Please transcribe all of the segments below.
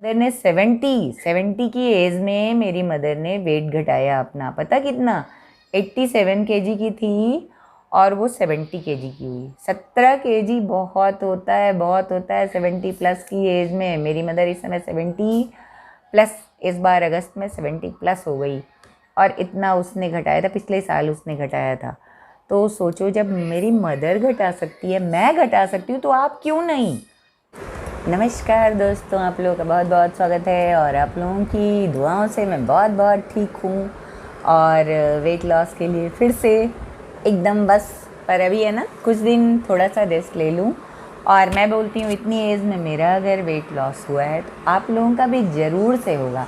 Mother ने 70 की as में मेरी मदर ने वेट घटाया अपना, पता कितना? 87 केजी की थी और वो 70 केजी की हुई। 17 केजी बहुत होता है, बहुत होता है 70 प्लस की एज में। मेरी मदर इस समय 70 प्लस, इस बार अगस्त में 70 प्लस हो गई और इतना उसने घटाया था, पिछले साल उसने घटाया था। तो सोचो, जब मेरी मदर घटा सकती है, मैं घटा सकती हूँ, तो आप क्यों नहीं? नमस्कार दोस्तों, आप लोगों का बहुत बहुत स्वागत है और आप लोगों की दुआओं से मैं बहुत बहुत ठीक हूँ और वेट लॉस के लिए फिर से एकदम बस। पर अभी है ना, कुछ दिन थोड़ा सा रेस्ट ले लूँ। और मैं बोलती हूँ, इतनी एज में मेरा अगर वेट लॉस हुआ है तो आप लोगों का भी ज़रूर से होगा।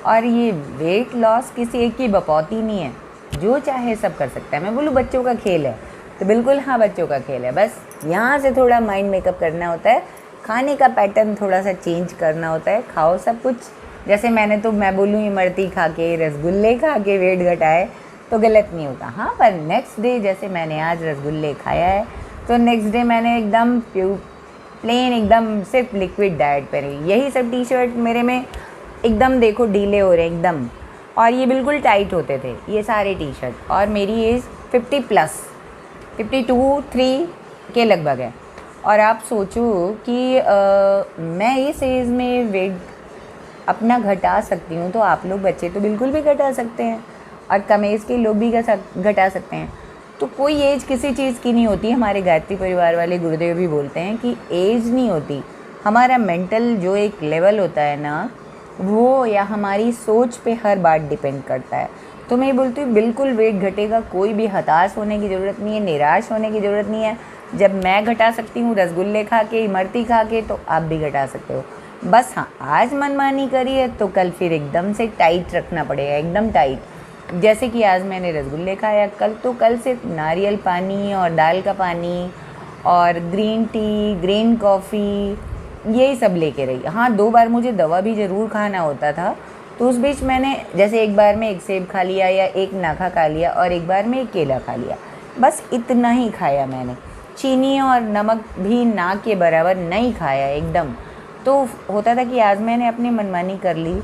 और ये वेट लॉस किसी एक की बपौती नहीं है, जो चाहे सब कर सकता है। मैं बोलूँ बच्चों का खेल है तो बिल्कुल हाँ, बच्चों का खेल है। बस यहाँ से थोड़ा माइंड मेकअप करना होता है, खाने का पैटर्न थोड़ा सा चेंज करना होता है। खाओ सब कुछ, जैसे मैं बोलूँ इमरती खा के, रसगुल्ले खा के वेट घटाए तो गलत नहीं होता। हाँ, पर नेक्स्ट डे जैसे मैंने आज रसगुल्ले खाया है तो नेक्स्ट डे मैंने एकदम प्लेन, एकदम सिर्फ लिक्विड डाइट पर रही। यही सब टी शर्ट मेरे में एकदम देखो ढीले हो रहे हैं एकदम, और ये बिल्कुल टाइट होते थे ये सारे टी शर्ट। और मेरी एज 50 प्लस, 52-3 के लगभग है। और आप सोचो कि मैं इस एज में वेट अपना घटा सकती हूँ, तो आप लोग बच्चे तो बिल्कुल भी घटा सकते हैं और कम एज के लोग भी घटा सकते हैं। तो कोई एज किसी चीज़ की नहीं होती। हमारे गायत्री परिवार वाले गुरुदेव भी बोलते हैं कि एज नहीं होती, हमारा मेंटल जो एक लेवल होता है ना, वो या हमारी सोच पे हर बात डिपेंड करता है। तो मैं ये बोलती हूँ, बिल्कुल वेट घटेगा, कोई भी हताश होने की ज़रूरत नहीं है, निराश होने की ज़रूरत नहीं है। जब मैं घटा सकती हूँ रसगुल्ले खा के, इमरती खा के, तो आप भी घटा सकते हो। बस हाँ, आज मनमानी करी है तो कल फिर एकदम से टाइट रखना पड़ेगा, एकदम टाइट। जैसे कि आज मैंने रसगुल्ले खाया, कल सिर्फ नारियल पानी और दाल का पानी और ग्रीन टी, ग्रीन कॉफ़ी, यही सब लेके रही। हाँ, 2 बार मुझे दवा भी ज़रूर खाना होता था, तो उस बीच मैंने जैसे एक बार में एक सेब खा लिया या एक नाखा खा लिया और एक बार में एक केला खा लिया, बस इतना ही खाया मैंने। चीनी और नमक भी ना के बराबर नहीं खाया एकदम। तो होता था कि आज मैंने अपनी मनमानी कर ली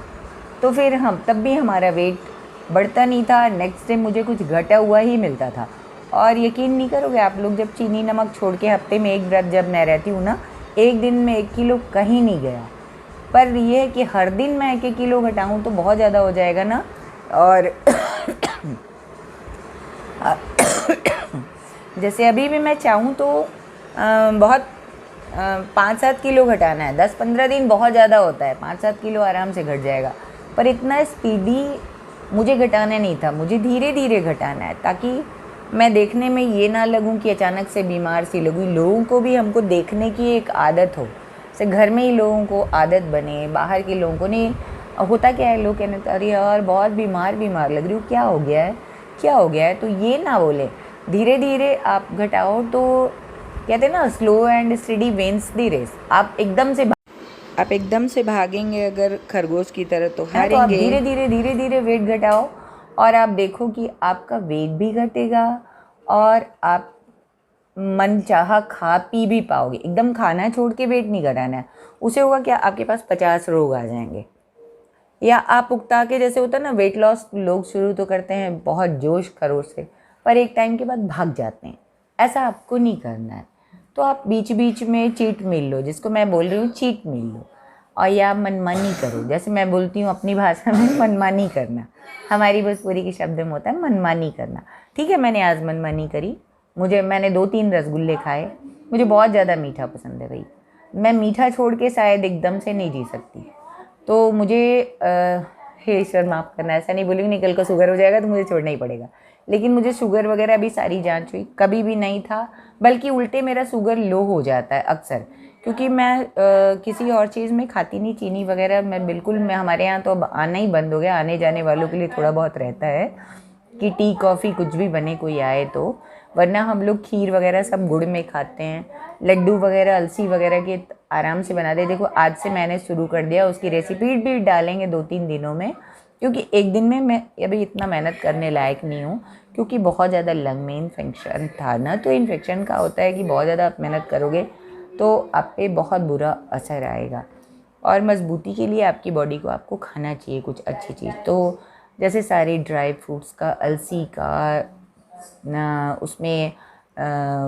तो फिर हम तब भी हमारा वेट बढ़ता नहीं था, नेक्स्ट डे मुझे कुछ घटा हुआ ही मिलता था। और यकीन नहीं करोगे आप लोग, जब चीनी नमक छोड़ के हफ्ते में एक व्रत जब मैं रहती हूँ ना, एक दिन में 1 किलो कहीं नहीं गया। पर यह है कि हर दिन मैं 1-1 किलो घटाऊँ तो बहुत ज़्यादा हो जाएगा ना। और जैसे अभी भी मैं चाहूँ तो बहुत 5-7 किलो घटाना है। 10-15 दिन बहुत ज़्यादा होता है, 5-7 किलो आराम से घट जाएगा। पर इतना स्पीडी मुझे घटाना नहीं था, मुझे धीरे धीरे घटाना है, ताकि मैं देखने में ये ना लगूं कि अचानक से बीमार सी लगूं। लोगों को भी हमको देखने की एक आदत हो, जैसे घर में ही लोगों को आदत बने, बाहर के लोगों को नहीं। होता क्या है, लोग कहने अरे यार बहुत बीमार लग रही हो, क्या हो गया है, क्या हो गया है, तो ये ना बोले, धीरे धीरे आप घटाओ। तो कहते हैं ना, slow and steady wins the race. आप एकदम से भागेंगे अगर खरगोश की तरह तो हारेंगे। तो आप धीरे धीरे वेट घटाओ और आप देखो कि आपका वेट भी घटेगा और आप मन चाहा खा पी भी पाओगे। एकदम खाना छोड़ के वेट नहीं घटाना है, उसे होगा क्या, आपके पास 50 रोग आ जाएंगे। या आप उकता के, जैसे होता है ना, वेट लॉस लोग शुरू तो करते हैं बहुत जोश खरोश से, पर एक टाइम के बाद भाग जाते हैं। ऐसा आपको नहीं करना है। तो आप बीच बीच में चीट मील लो, जिसको मैं बोल रही हूँ चीट मील लो, और या मनमानी करो। जैसे मैं बोलती हूँ अपनी भाषा में, मनमानी करना, हमारी भोजपुरी के शब्द में होता है मनमानी करना। ठीक है, मैंने आज मनमानी करी। मैंने 2-3 रसगुल्ले खाए, मुझे बहुत ज़्यादा मीठा पसंद है भाई। मैं मीठा छोड़ के शायद एकदम से नहीं जी सकती। तो मुझे हे ईश्वर माफ़ करना, ऐसा नहीं बोलूँगी नहीं, कल को शुगर हो जाएगा तो मुझे छोड़ना ही पड़ेगा। लेकिन मुझे शुगर वगैरह अभी सारी जांच हुई, कभी भी नहीं था, बल्कि उल्टे मेरा शुगर लो हो जाता है अक्सर, क्योंकि मैं किसी और चीज़ में खाती नहीं, चीनी वगैरह मैं बिल्कुल, मैं हमारे यहाँ तो अब आना ही बंद हो गया। आने जाने वालों के लिए थोड़ा बहुत रहता है कि टी कॉफ़ी कुछ भी बने, कोई आए तो, वरना हम लोग खीर वगैरह सब गुड़ में खाते हैं, लड्डू वगैरह अलसी वगैरह के आराम से बना दे। देखो आज से मैंने शुरू कर दिया, उसकी रेसिपी भी डालेंगे 2-3 दिनों में, क्योंकि एक दिन में मैं अभी इतना मेहनत करने लायक नहीं हूँ, क्योंकि बहुत ज़्यादा लंग में इन्फेक्शन था ना। तो इन्फेक्शन का होता है कि बहुत ज़्यादा आप मेहनत करोगे तो आप पे बहुत बुरा असर आएगा। और मजबूती के लिए आपकी बॉडी को आपको खाना चाहिए कुछ अच्छी चीज़। तो जैसे सारे ड्राई फ्रूट्स का, अलसी का ना, उसमें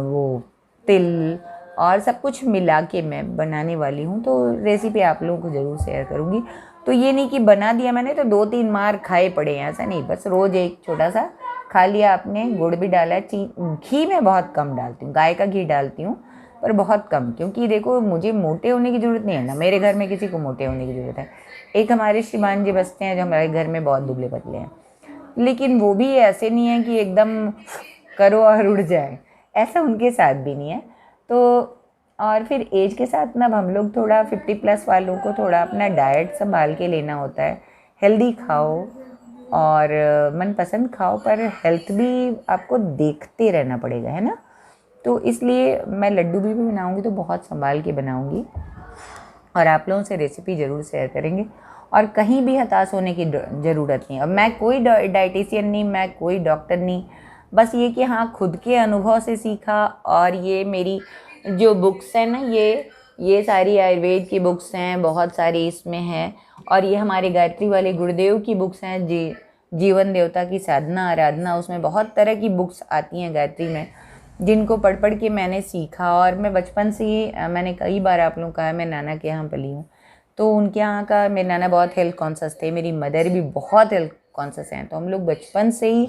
वो तिल और सब कुछ मिला के मैं बनाने वाली हूँ। तो रेसिपी आप लोगों को ज़रूर शेयर करूँगी। तो ये नहीं कि बना दिया मैंने तो 2-3 मार खाए पड़े हैं, ऐसा नहीं। बस रोज़ एक छोटा सा खा लिया आपने। गुड़ भी डाला, घी मैं बहुत कम डालती हूँ, गाय का घी डालती हूँ पर बहुत कम, क्योंकि देखो मुझे मोटे होने की ज़रूरत नहीं है ना, मेरे घर में किसी को मोटे होने की ज़रूरत है। एक हमारे श्रीमान जी बसते हैं जो हमारे घर में बहुत दुबले पतले हैं, लेकिन वो भी ऐसे नहीं है कि एकदम करो और उड़ जाए, ऐसा उनके साथ भी नहीं है। तो और फिर एज के साथ ना हम लोग थोड़ा 50+ वालों को थोड़ा अपना डाइट संभाल के लेना होता है। हेल्दी खाओ और मनपसंद खाओ, पर हेल्थ भी आपको देखते रहना पड़ेगा, है ना। तो इसलिए मैं लड्डू भी बनाऊंगी तो बहुत संभाल के बनाऊंगी और आप लोगों से रेसिपी ज़रूर शेयर करेंगे। और कहीं भी हताश होने की ज़रूरत नहीं। अब मैं कोई डाइटिशियन नहीं, मैं कोई डॉक्टर नहीं, बस ये कि हाँ खुद के अनुभव से सीखा। और ये मेरी जो बुक्स हैं ना, ये सारी आयुर्वेद की बुक्स हैं, बहुत सारी इसमें हैं। और ये हमारे गायत्री वाले गुरुदेव की बुक्स हैं, जीवन देवता की साधना आराधना, उसमें बहुत तरह की बुक्स आती हैं गायत्री में, जिनको पढ़ पढ़ के मैंने सीखा। और मैं बचपन से ही, मैंने कई बार आप लोगों को कहा, मैं नाना के यहाँ पली हूँ, तो उनके यहाँ का मेरे नाना बहुत हेल्थ कॉन्शियस थे, मेरी मदर भी बहुत हेल्थ कॉन्शियस हैं। तो हम लोग बचपन से ही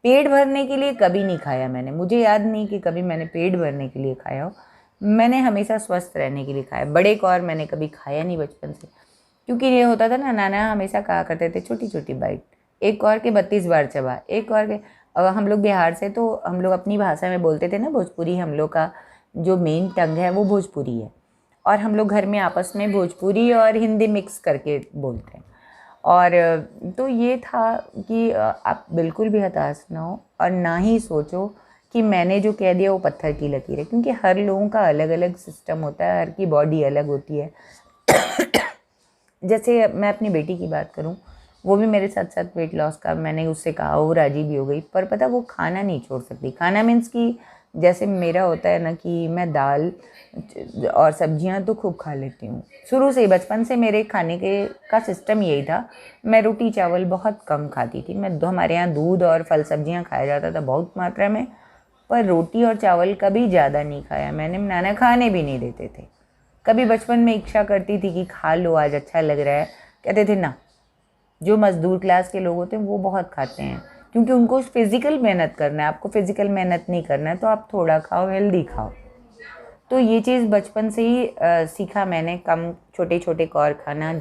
पेट भरने के लिए कभी नहीं खाया मैंने, मुझे याद नहीं कि कभी मैंने पेट भरने के लिए खाया हो। मैंने हमेशा स्वस्थ रहने के लिए खाया। बड़े कौर मैंने कभी खाया नहीं बचपन से, क्योंकि ये होता था ना, नाना हमेशा कहा करते थे छोटी छोटी बाइट, एक कौर के 32 बार चबा, एक कौर के। अब हम लोग बिहार से, तो हम लोग अपनी भाषा में बोलते थे ना, भोजपुरी हम लोग का जो मेन टंग है वो भोजपुरी है। और हम लोग घर में आपस में भोजपुरी और हिंदी मिक्स करके बोलते हैं। और तो ये था कि आप बिल्कुल भी हताश ना हो और ना ही सोचो कि मैंने जो कह दिया वो पत्थर की लकीर है, क्योंकि हर लोगों का अलग अलग सिस्टम होता है, हर की बॉडी अलग होती है। जैसे मैं अपनी बेटी की बात करूं, वो भी मेरे साथ साथ वेट लॉस का, मैंने उससे कहा, वो राजी भी हो गई। पर पता वो खाना नहीं छोड़ सकती। खाना मीन्स कि जैसे मेरा होता है ना कि मैं दाल और सब्जियां तो खूब खा लेती हूँ शुरू से ही, बचपन से मेरे खाने के का सिस्टम यही था। मैं रोटी चावल बहुत कम खाती थी। हमारे यहाँ दूध और फल सब्जियां खाया जाता था बहुत मात्रा में, पर रोटी और चावल कभी ज़्यादा नहीं खाया मैंने। नाना खाने भी नहीं देते थे। कभी बचपन में इच्छा करती थी कि खा लो आज अच्छा लग रहा है, कहते थे ना। जो मज़दूर क्लास के लोग होते हैं वो बहुत खाते हैं, क्योंकि उनको फिज़िकल मेहनत करना है। आपको फिज़िकल मेहनत नहीं करना है तो आप थोड़ा खाओ, हेल्दी खाओ। तो ये चीज़ बचपन से ही सीखा मैंने। कम छोटे छोटे कौर खाना,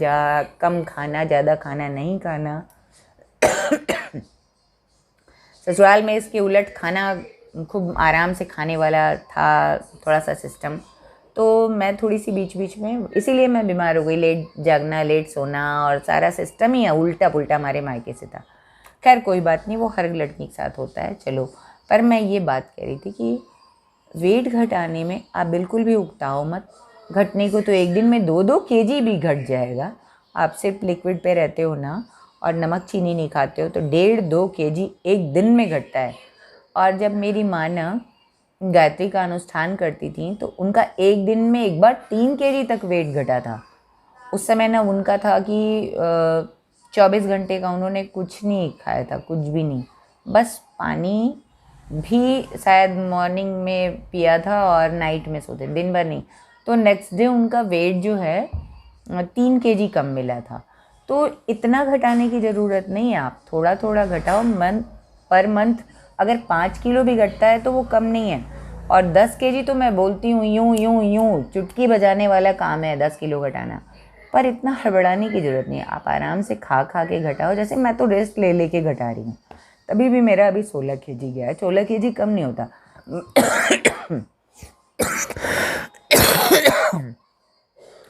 कम खाना, ज़्यादा खाना नहीं खाना। ससुराल में इसके उलट खाना खूब आराम से खाने वाला था थोड़ा सा सिस्टम। तो मैं थोड़ी सी बीच बीच में, इसीलिए मैं बीमार हो गई। लेट जागना, लेट सोना और सारा सिस्टम ही उल्टा पुल्टा हमारे मायके से था। खैर कोई बात नहीं, वो हर लड़की के साथ होता है, चलो। पर मैं ये बात कह रही थी कि वेट घटाने में आप बिल्कुल भी उकताओ मत। घटने को तो एक दिन में 2-2 केजी भी घट जाएगा। आप सिर्फ लिक्विड पे रहते हो ना और नमक चीनी नहीं खाते हो तो 1.5-2 केजी एक दिन में घटता है। और जब मेरी माँ ना गायत्री का अनुष्ठान करती थी तो उनका एक दिन में एक बार 3 केजी तक वेट घटा था। उस समय ना उनका था कि 24 घंटे का उन्होंने कुछ नहीं खाया था, कुछ भी नहीं, बस पानी भी शायद मॉर्निंग में पिया था और नाइट में सोते, दिन भर नहीं। तो नेक्स्ट डे उनका वेट जो है 3 केजी कम मिला था। तो इतना घटाने की ज़रूरत नहीं है, आप थोड़ा थोड़ा घटाओ। पर मंथ अगर 5 किलो भी घटता है तो वो कम नहीं है। और 10 केजी तो मैं बोलती हूँ यूँ यूँ यूँ चुटकी बजाने वाला काम है 10 किलो घटाना। पर इतना हड़बड़ाने की ज़रूरत नहीं है, आप आराम से खा खा के घटाओ। जैसे मैं तो रेस्ट ले के घटा रही हूँ, तभी भी मेरा अभी 16 केजी गया है। 16 केजी कम नहीं होता।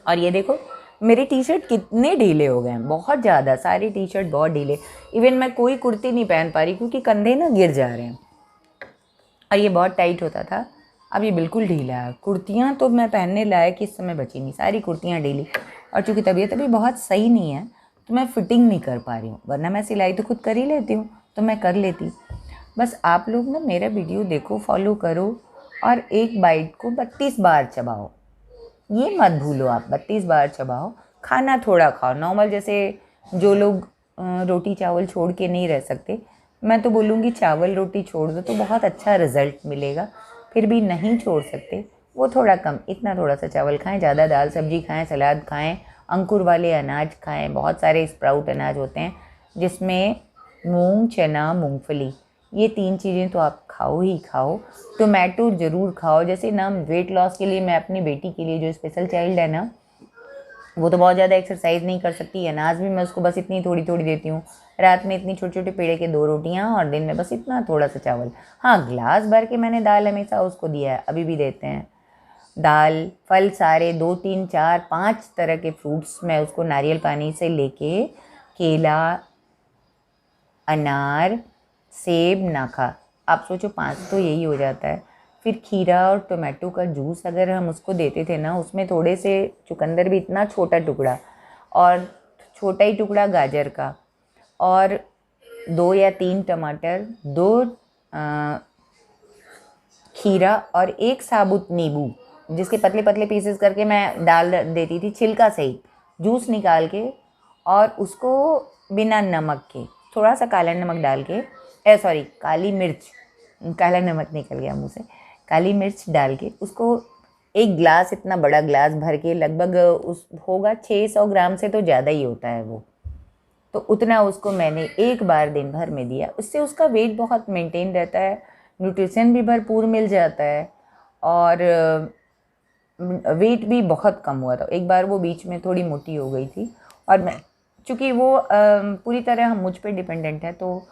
और ये देखो मेरे टी शर्ट कितने ढीले हो गए हैं, बहुत ज़्यादा, सारी टी शर्ट बहुत ढीले। इवन मैं कोई कुर्ती नहीं पहन पा रही क्योंकि कंधे ना गिर जा रहे हैं। और ये बहुत टाइट होता था, अब ये बिल्कुल ढीला है। कुर्तियाँ तो मैं पहनने लायक इस समय बची नहीं, सारी कुर्तियाँ ढीली। और चूँकि तबीयत अभी बहुत सही नहीं है तो मैं फिटिंग नहीं कर पा रही हूँ, वरना मैं सिलाई तो खुद कर ही लेती हूँ, तो मैं कर लेती। बस आप लोग ना मेरा वीडियो देखो, फॉलो करो और एक बाइट को 32 बार चबाओ। ये मत भूलो, आप 32 बार चबाओ खाना थोड़ा खाओ नॉर्मल, जैसे जो लोग रोटी चावल छोड़ के नहीं रह सकते, मैं तो बोलूँगी चावल रोटी छोड़ दो तो बहुत अच्छा रिज़ल्ट मिलेगा। फिर भी नहीं छोड़ सकते वो थोड़ा कम, इतना थोड़ा सा चावल खाएं, ज़्यादा दाल सब्जी खाएं, सलाद खाएं, अंकुर वाले अनाज खाएं। बहुत सारे स्प्राउट अनाज होते हैं जिसमें मूंग, चना, मूंगफली, ये 3 चीज़ें तो आप खाओ ही खाओ। टोमेटो ज़रूर खाओ। जैसे ना वेट लॉस के लिए मैं अपनी बेटी के लिए, जो स्पेशल चाइल्ड है ना, वो तो बहुत ज़्यादा एक्सरसाइज नहीं कर सकती, अनाज भी मैं उसको बस इतनी थोड़ी थोड़ी देती हूँ। रात में इतनी छोटे छोटे पेड़े के 2 रोटियाँ और दिन में बस इतना थोड़ा सा चावल। हाँ, ग्लास भर के मैंने दाल हमेशा उसको दिया है, अभी भी देते हैं दाल। फल सारे 2, 3, 4, 5 तरह के फ्रूट्स मैं उसको नारियल पानी से लेके, केला, अनार, सेब, नाखा, आप सोचो 5 तो यही हो जाता है। फिर खीरा और टोमेटो का जूस अगर हम उसको देते थे ना, उसमें थोड़े से चुकंदर भी, इतना छोटा टुकड़ा, और छोटा ही टुकड़ा गाजर का, और 2 या 3 टमाटर, 2 खीरा और 1 साबुत नींबू, जिसके पतले पतले पीसेस करके मैं डाल देती थी छिलका सहित, जूस निकाल के, और उसको बिना नमक के थोड़ा सा काला नमक डाल के, सॉरी काली मिर्च, काला नमक निकल गया मुँह से, काली मिर्च डाल के उसको 1 ग्लास, इतना बड़ा ग्लास भर के, लगभग उस होगा 600 ग्राम से तो ज़्यादा ही होता है वो, तो उतना उसको मैंने एक बार दिन भर में दिया। उससे उसका वेट बहुत मेंटेन रहता है, न्यूट्रिशन भी भरपूर मिल जाता है, और वेट भी बहुत कम हुआ था। एक बार वो बीच में थोड़ी मोटी हो गई थी, और मैं, चूँकि वो पूरी तरह हम मुझ पे डिपेंडेंट है, तो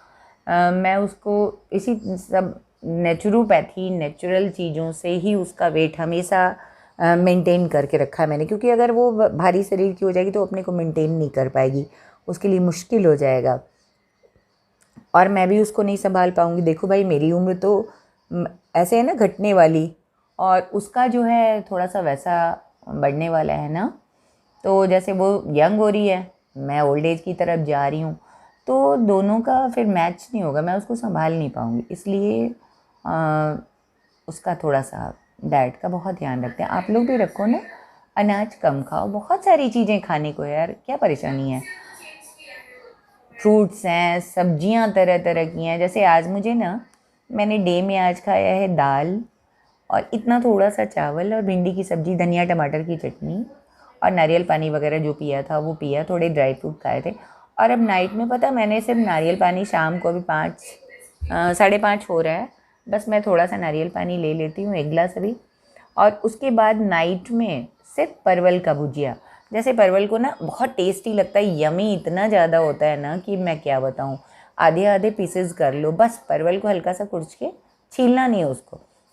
मैं उसको इसी सब नेचुरोपैथी, नेचुरल चीज़ों से ही उसका वेट हमेशा मेंटेन करके रखा है मैंने, क्योंकि अगर वो भारी शरीर की हो जाएगी तो अपने को मेंटेन नहीं कर पाएगी, उसके लिए मुश्किल हो जाएगा, और मैं भी उसको नहीं संभाल पाऊँगी। देखो भाई, मेरी उम्र तो ऐसे है ना घटने वाली, और उसका जो है थोड़ा सा वैसा बढ़ने वाला है ना, तो जैसे वो यंग हो रही है, मैं ओल्ड एज की तरफ जा रही हूँ, तो दोनों का फिर मैच नहीं होगा, मैं उसको संभाल नहीं पाऊँगी। इसलिए उसका थोड़ा सा डाइट का बहुत ध्यान रखते हैं। आप लोग भी रखो ना, अनाज कम खाओ, बहुत सारी चीज़ें खाने को यार, क्या परेशानी है। फ्रूट्स हैं, सब्जियां तरह तरह की हैं। जैसे आज मुझे ना, मैंने डे में आज खाया है दाल और इतना थोड़ा सा चावल और भिंडी की सब्ज़ी, धनिया टमाटर की चटनी, और नारियल पानी वगैरह जो पिया था वो पिया, थोड़े ड्राई फ्रूट खाए थे। और अब नाइट में पता, मैंने सिर्फ नारियल पानी, शाम को अभी 5, 5:30 हो रहा है, बस मैं थोड़ा सा नारियल पानी ले लेती हूँ, 1 गिलास अभी, और उसके बाद नाइट में सिर्फ परवल का भुजिया। जैसे परवल को ना बहुत टेस्टी लगता है, यमी इतना ज़्यादा होता है ना कि मैं क्या बताऊँ, आधे आधे पीसेस कर लो, बस परवल को हल्का सा कुछ के, छीलना नहीं है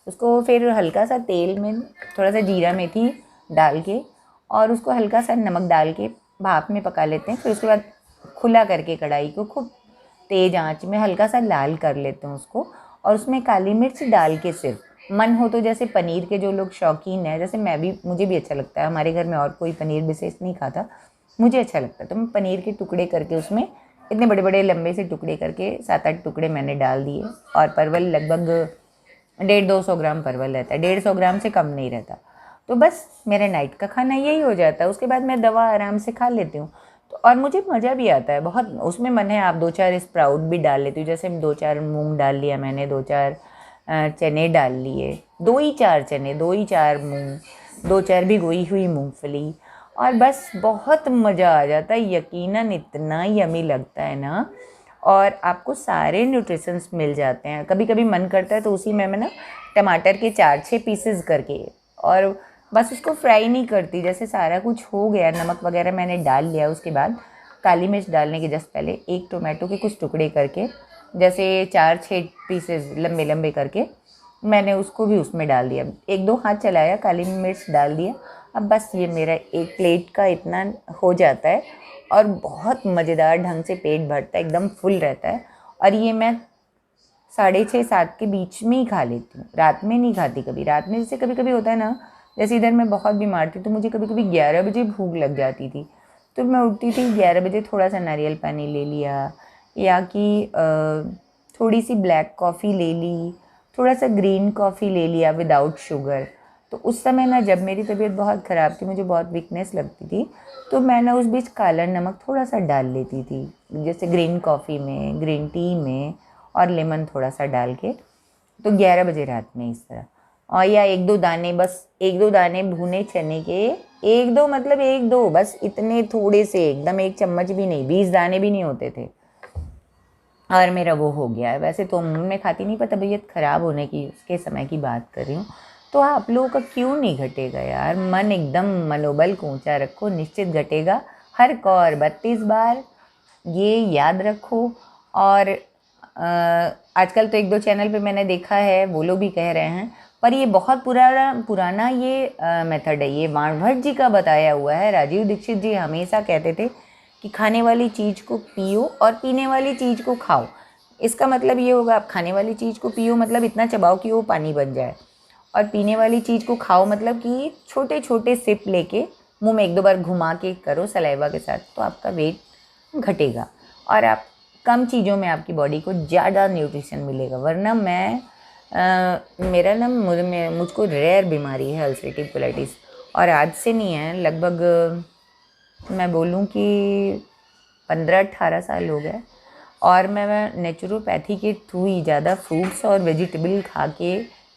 उसको फिर हल्का सा तेल में थोड़ा सा जीरा मेथी डाल के, और उसको हल्का सा नमक डाल के भाप में पका लेते हैं। फिर उसके बाद खुला करके कढ़ाई को खूब तेज़ आंच में हल्का सा लाल कर लेते हैं उसको, और उसमें काली मिर्च डाल के, सिर्फ मन हो तो, जैसे पनीर के जो लोग शौकीन हैं, जैसे मैं भी, मुझे भी अच्छा लगता है, हमारे घर में और कोई पनीर विशेष नहीं खाता, मुझे अच्छा लगता है, तो मैं पनीर के टुकड़े करके उसमें, इतने बड़े बड़े लंबे से टुकड़े करके 7-8 टुकड़े मैंने डाल दिए। और परवल लगभग 150-200 ग्राम परवल रहता है, 150 ग्राम से कम नहीं रहता। तो बस मेरा नाइट का खाना यही हो जाता है। उसके बाद मैं दवा आराम से खा लेती हूँ, तो और मुझे मज़ा भी आता है बहुत उसमें। मन है आप 2-4 स्प्राउट भी डाल लेती हूँ, जैसे 2-4 मूंग डाल लिया मैंने, 2-4 चने डाल लिए, 2 ही 4 चने, 2 ही 4 मूंग, 2-4 भिगोई हुई मूंगफली, और बस बहुत मज़ा आ जाता है यकीनन, इतना यमी लगता है ना, और आपको सारे न्यूट्रिशंस मिल जाते हैं। कभी कभी मन करता है तो उसी में मैं ना टमाटर के 4-6 पीसेस करके, और बस उसको फ्राई नहीं करती, जैसे सारा कुछ हो गया, नमक वगैरह मैंने डाल लिया, उसके बाद काली मिर्च डालने के जस्ट पहले 1 टोमेटो के कुछ टुकड़े करके, जैसे 4-6 पीसेस लंबे लंबे करके, मैंने उसको भी उसमें डाल दिया, 1-2 हाथ चलाया, काली मिर्च डाल दिया। अब बस ये मेरा एक प्लेट का इतना हो जाता है, और बहुत मज़ेदार ढंग से पेट भरता है, एकदम फुल रहता है। और ये मैं 6:30-7 के बीच में ही खा लेती हूँ, रात में नहीं खाती कभी। रात में जैसे कभी कभी होता है ना, जैसे इधर मैं बहुत बीमार थी तो मुझे कभी कभी 11 बजे भूख लग जाती थी, तो मैं उठती थी 11 बजे, थोड़ा सा नारियल पानी ले लिया, या कि थोड़ी सी ब्लैक कॉफ़ी ले ली, थोड़ा सा ग्रीन कॉफ़ी ले लिया विदाउट शुगर, तो उस समय ना जब मेरी तबीयत बहुत ख़राब थी, मुझे बहुत वीकनेस लगती थी, तो मैं ना उस बीच काला नमक थोड़ा सा डाल लेती थी, जैसे ग्रीन कॉफ़ी में, ग्रीन टी में, और लेमन थोड़ा सा डाल के, तो 11 बजे रात में इस तरह। और या एक दो दाने, बस एक दो दाने भुने चने के, एक दो मतलब एक दो, बस इतने थोड़े से, एकदम एक चम्मच भी नहीं, 20 दाने भी नहीं होते थे, और मेरा वो हो गया है। वैसे तो मैं खाती नहीं, पर तबीयत ख़राब होने की उसके समय की बात कर रही हूँ। तो आप लोगों का क्यों नहीं घटेगा यार? मन एकदम मनोबल को ऊंचा रखो, निश्चित घटेगा। हर कौर 32 बार, ये याद रखो। और आजकल तो एक दो चैनल पे मैंने देखा है, वो लोग भी कह रहे हैं, पर ये बहुत पुराना पुराना ये मेथड है, ये वाणभट्ट जी का बताया हुआ है। राजीव दीक्षित जी हमेशा कहते थे कि खाने वाली चीज़ को पियो और पीने वाली चीज़ को खाओ। इसका मतलब ये होगा, आप खाने वाली चीज़ को पियो मतलब इतना चबाओ कि वो पानी बन जाए, और पीने वाली चीज़ को खाओ मतलब कि छोटे छोटे सिप लेके मुंह में एक दो बार घुमा के करो सलाइवा के साथ, तो आपका वेट घटेगा और आप कम चीज़ों में आपकी बॉडी को ज़्यादा न्यूट्रिशन मिलेगा। वरना मेरा ना मुझको रेयर बीमारी है अल्सरेटिव कोलाइटिस, और आज से नहीं है, लगभग मैं बोलूँ कि 15-18 साल हो गए, और मैं नेचुरोपैथी के थ्रू ही ज़्यादा फ्रूट्स और वेजिटेबल खा के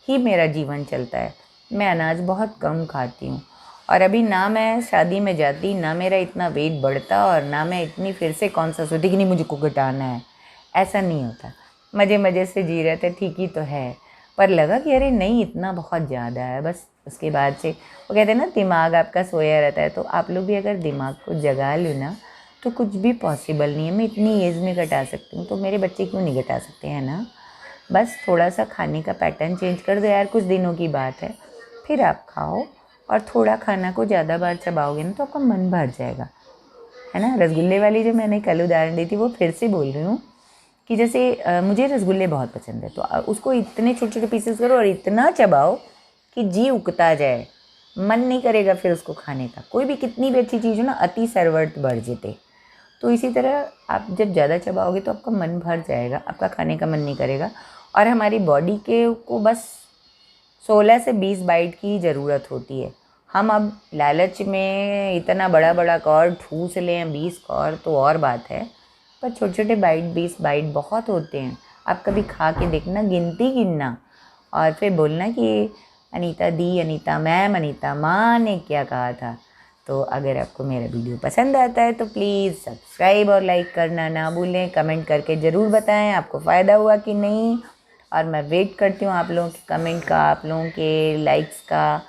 ही मेरा जीवन चलता है। मैं अनाज बहुत कम खाती हूँ, और अभी ना मैं शादी में जाती, ना मेरा इतना वेट बढ़ता, और ना मैं इतनी फिर से कौन सा सोचती कि नहीं मुझे को घटाना है। ऐसा नहीं होता, मज़े मज़े से जी रहे थे, ठीक ही तो है। पर लगा कि अरे नहीं, इतना बहुत ज़्यादा है। बस उसके बाद से वो कहते हैं ना, दिमाग आपका सोया रहता है, तो आप लोग भी अगर दिमाग को जगा लो ना, तो कुछ भी पॉसिबल नहीं है। मैं इतनी एज में घटा सकती हूँ, तो मेरे बच्चे क्यों नहीं घटा सकते हैं ना? बस थोड़ा सा खाने का पैटर्न चेंज कर दो यार, कुछ दिनों की बात है, फिर आप खाओ, और थोड़ा खाना को ज़्यादा बार चबाओगे ना तो आपका मन भर जाएगा, है ना। रसगुल्ले वाली जो मैंने कल उदाहरण दी थी, वो फिर से बोल रही हूँ कि जैसे मुझे रसगुल्ले बहुत पसंद है, तो उसको इतने छोटे छोटे पीसेस करो और इतना चबाओ कि जी उकता जाए, मन नहीं करेगा फिर उसको खाने का। कोई भी कितनी भी अच्छी चीज़ हो ना, अति सर्वर्त बढ़ जेते। तो इसी तरह आप जब ज़्यादा चबाओगे तो आपका मन भर जाएगा, आपका खाने का मन नहीं करेगा। और हमारी बॉडी के को बस 16 से 20 बाइट की ज़रूरत होती है। हम अब लालच में इतना बड़ा बड़ा कौर ठूस लें, 20 कौर तो और बात है, पर छोटे छोटे बाइट, 20 बाइट बहुत होते हैं। आप कभी खा के देखना, गिनती गिनना, और फिर बोलना कि अनीता दी, अनीता मैम, अनीता माँ ने क्या कहा था। तो अगर आपको मेरा वीडियो पसंद आता है तो प्लीज़ सब्सक्राइब और लाइक करना ना भूलें। कमेंट करके ज़रूर बताएं आपको फ़ायदा हुआ कि नहीं, और मैं वेट करती हूँ आप लोगों के कमेंट का, आप लोगों के लाइक्स का,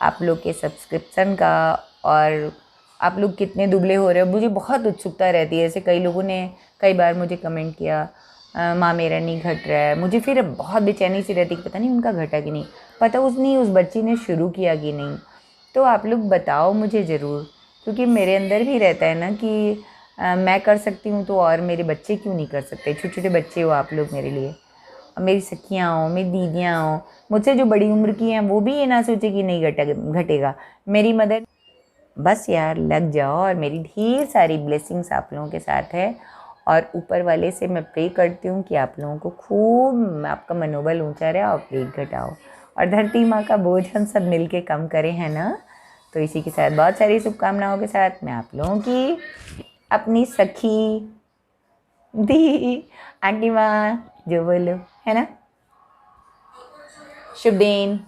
आप लोग के सब्सक्रिप्शन का, और आप लोग कितने दुबले हो रहे हो, मुझे बहुत उत्सुकता रहती है। ऐसे कई लोगों ने कई बार मुझे कमेंट किया, माँ मेरा नहीं घट रहा है। मुझे फिर बहुत बेचैनी सी रहती कि पता नहीं उनका घटा कि नहीं, पता उस बच्ची ने शुरू किया कि नहीं। तो आप लोग बताओ मुझे ज़रूर, क्योंकि मेरे अंदर भी रहता है ना कि मैं कर सकती हूँ तो और मेरे बच्चे क्यों नहीं कर सकते। छोटे छोटे बच्चे हो आप लोग मेरे लिए, और मेरी सखियाँ हो, मेरी दीदियाँ हो, मुझसे जो बड़ी उम्र की हैं, वो भी ये ना सोचे कि नहीं घटेगा। मेरी मदर, बस यार लग जाओ, और मेरी ढेर सारी ब्लेसिंग्स आप लोगों के साथ है। और ऊपर वाले से मैं प्रे करती हूँ कि आप लोगों को खूब, आपका मनोबल ऊंचा रहे और वेट घटाओ, और धरती माँ का बोझ हम सब मिल के कम करें, है ना। तो इसी के साथ बहुत सारी शुभकामनाओं के साथ मैं आप लोगों की अपनी सखी दी आंटी माँ, जो बोलो, है ना। शुभ दिन।